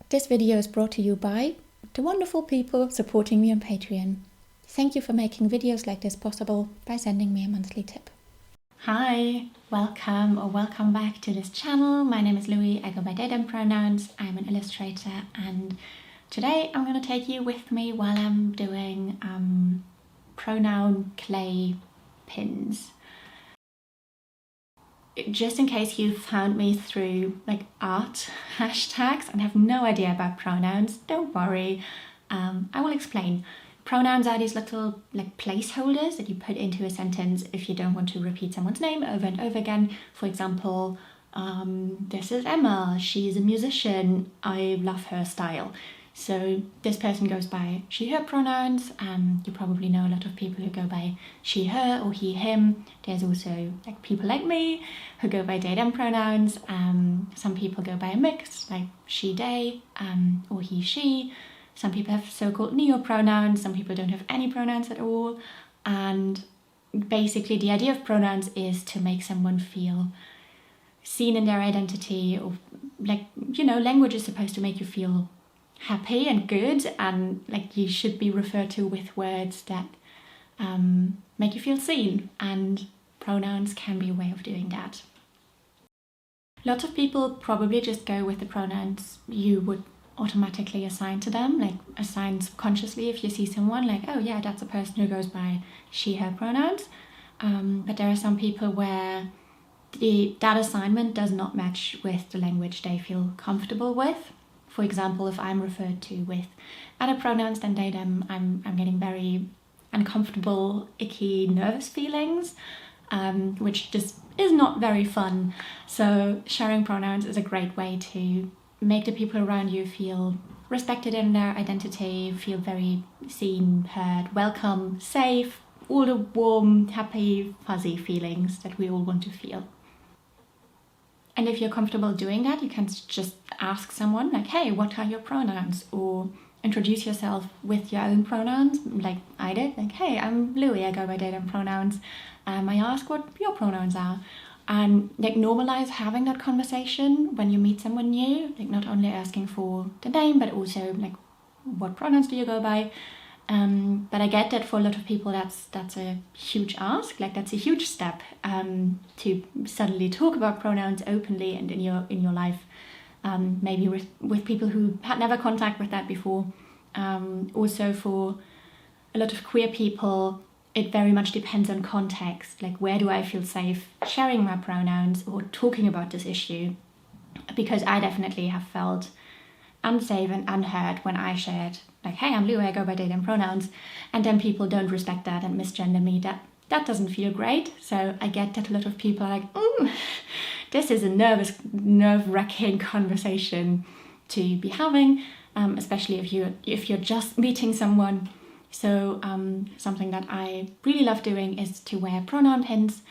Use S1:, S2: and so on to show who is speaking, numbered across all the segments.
S1: This video is brought to you by the wonderful people supporting me on Patreon. Thank you for making videos like this possible by sending me a monthly tip. Hi, welcome back to this channel. My name is Louie, I go by they them pronouns. I'm an illustrator and today I'm going to take you with me while I'm doing pronoun clay pins. Just in case you found me through like art hashtags and have no idea about pronouns, don't worry, I will explain. Pronouns are these little like placeholders that you put into a sentence if you don't want to repeat someone's name over and over again. For example, this is Emma, she's a musician, I love her style. So this person goes by she, her pronouns. You probably know a lot of people who go by she, her or he, him. There's also like people like me who go by they, them pronouns. Some people go by a mix like she, they, or he, she. Some people have so-called neo-pronouns, some people don't have any pronouns at all. And basically the idea of pronouns is to make someone feel seen in their identity, or like, you know, language is supposed to make you feel happy and good, and like you should be referred to with words that make you feel seen, and pronouns can be a way of doing that. Lots of people probably just go with the pronouns you would automatically assign to them, like assign subconsciously if you see someone like, oh yeah, that's a person who goes by she, her pronouns. But there are some people where that assignment does not match with the language they feel comfortable with. For example, if I'm referred to with other pronouns than they, them, I'm getting very uncomfortable, icky, nervous feelings, which just is not very fun. So sharing pronouns is a great way to make the people around you feel respected in their identity, feel very seen, heard, welcome, safe, all the warm, happy, fuzzy feelings that we all want to feel. And if you're comfortable doing that, you can just ask someone like, hey, what are your pronouns? Or introduce yourself with your own pronouns, like I did. Like, hey, I'm Louie, I go by they, them pronouns. I ask what your pronouns are. And like normalize having that conversation when you meet someone new. Like not only asking for the name, but also like, what pronouns do you go by? But I get that for a lot of people that's a huge ask, like that's a huge step to suddenly talk about pronouns openly and in your life, maybe with people who had never contact with that before. Also for a lot of queer people, it very much depends on context, like where do I feel safe sharing my pronouns or talking about this issue, because I definitely have felt unsafe and unheard when I shared like, hey, I'm Louie, I go by they, them pronouns, and then people don't respect that and misgender me. That doesn't feel great. So I get that a lot of people are like, this is a nerve-wracking conversation to be having, especially if you're just meeting someone. So something that I really love doing is to wear pronoun pins,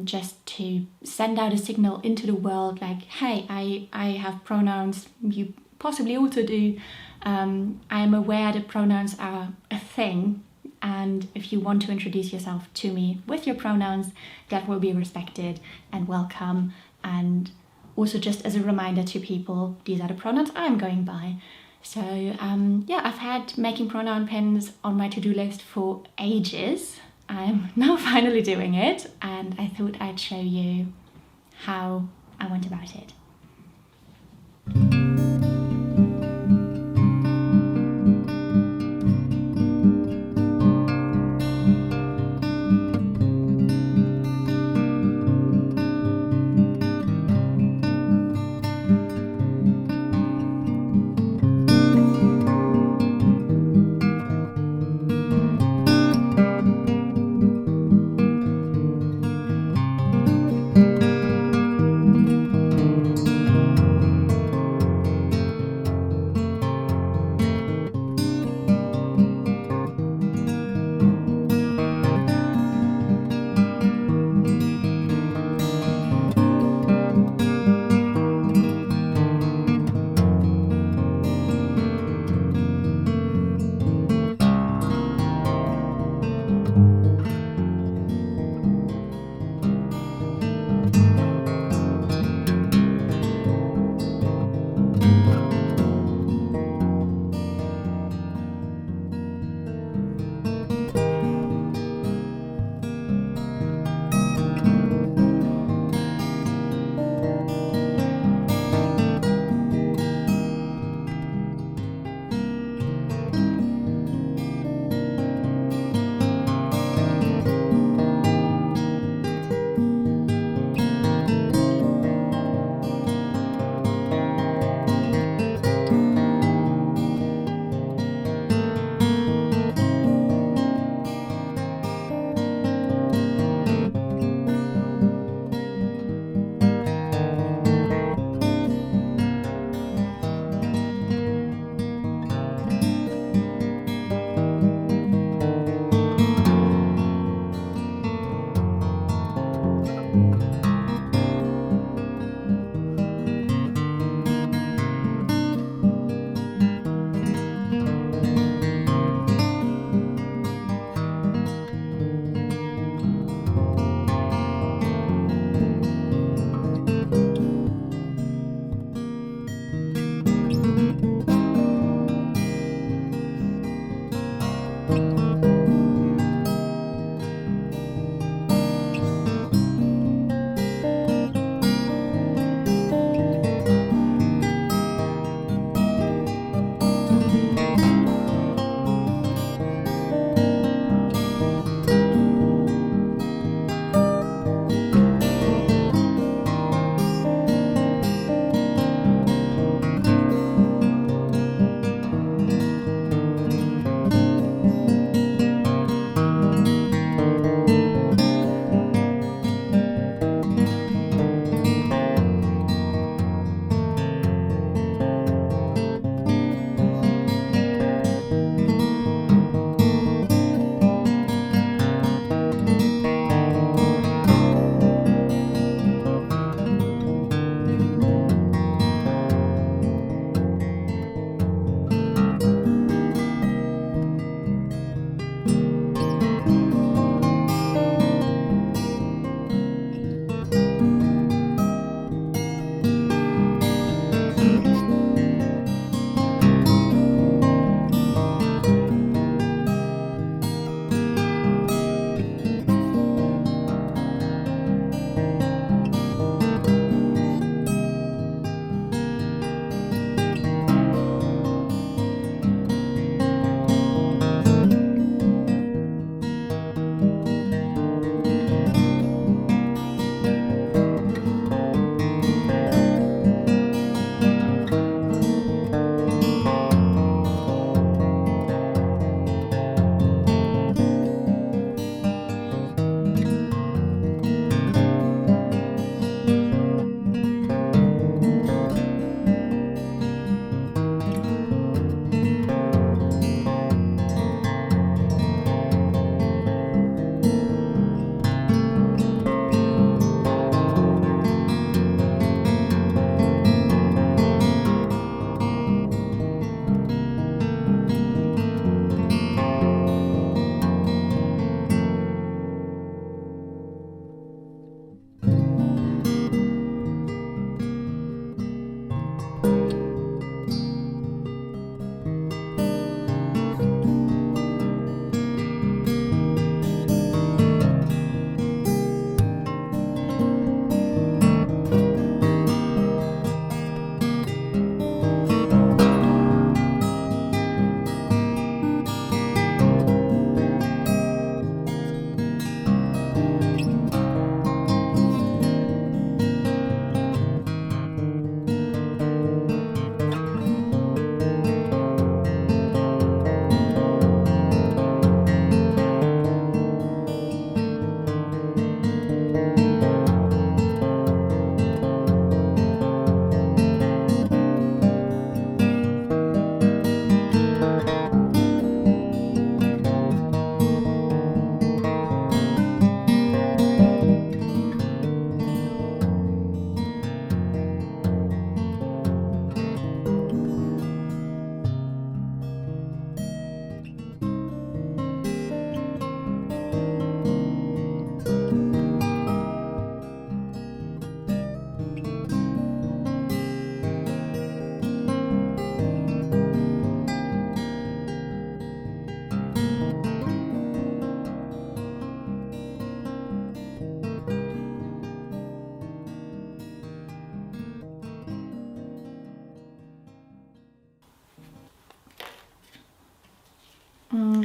S1: just to send out a signal into the world like, hey, I have pronouns, you possibly also do. I am aware that pronouns are a thing, and if you want to introduce yourself to me with your pronouns, that will be respected and welcome. And also just as a reminder to people, these are the pronouns I'm going by. So yeah, I've had making pronoun pins on my to-do list for ages. I'm now finally doing it, and I thought I'd show you how I went about it.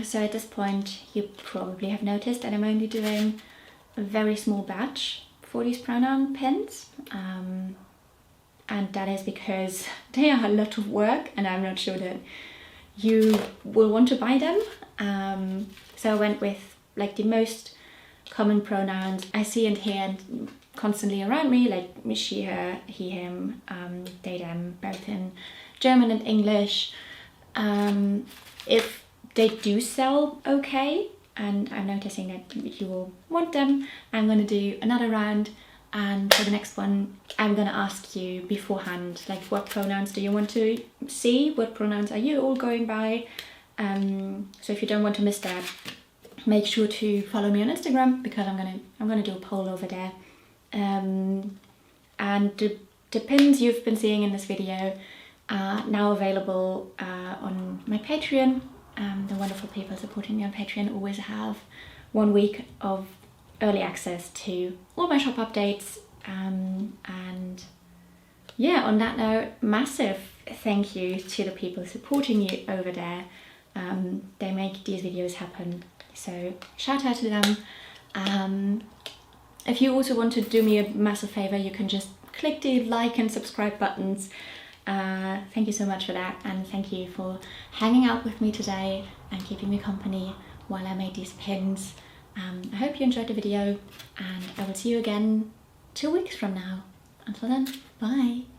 S1: So at this point you probably have noticed that I'm only doing a very small batch for these pronoun pins, and that is because they are a lot of work and I'm not sure that you will want to buy them. So I went with like the most common pronouns I see and hear constantly around me, like she, her, he, him, they, them, both in German and English. If they do sell okay, and I'm noticing that you will want them, I'm going to do another round, and for the next one I'm going to ask you beforehand, like what pronouns do you want to see, what pronouns are you all going by. So if you don't want to miss that, make sure to follow me on Instagram, because I'm gonna do a poll over there. And the pins you've been seeing in this video are now available on my Patreon. The wonderful people supporting me on Patreon always have 1 week of early access to all my shop updates. And yeah, on that note, massive thank you to the people supporting you over there. They make these videos happen, so shout out to them. If you also want to do me a massive favor, you can just click the like and subscribe buttons. Thank you so much for that, and thank you for hanging out with me today and keeping me company while I made these pins. I hope you enjoyed the video, and I will see you again 2 weeks from now. Until then, bye!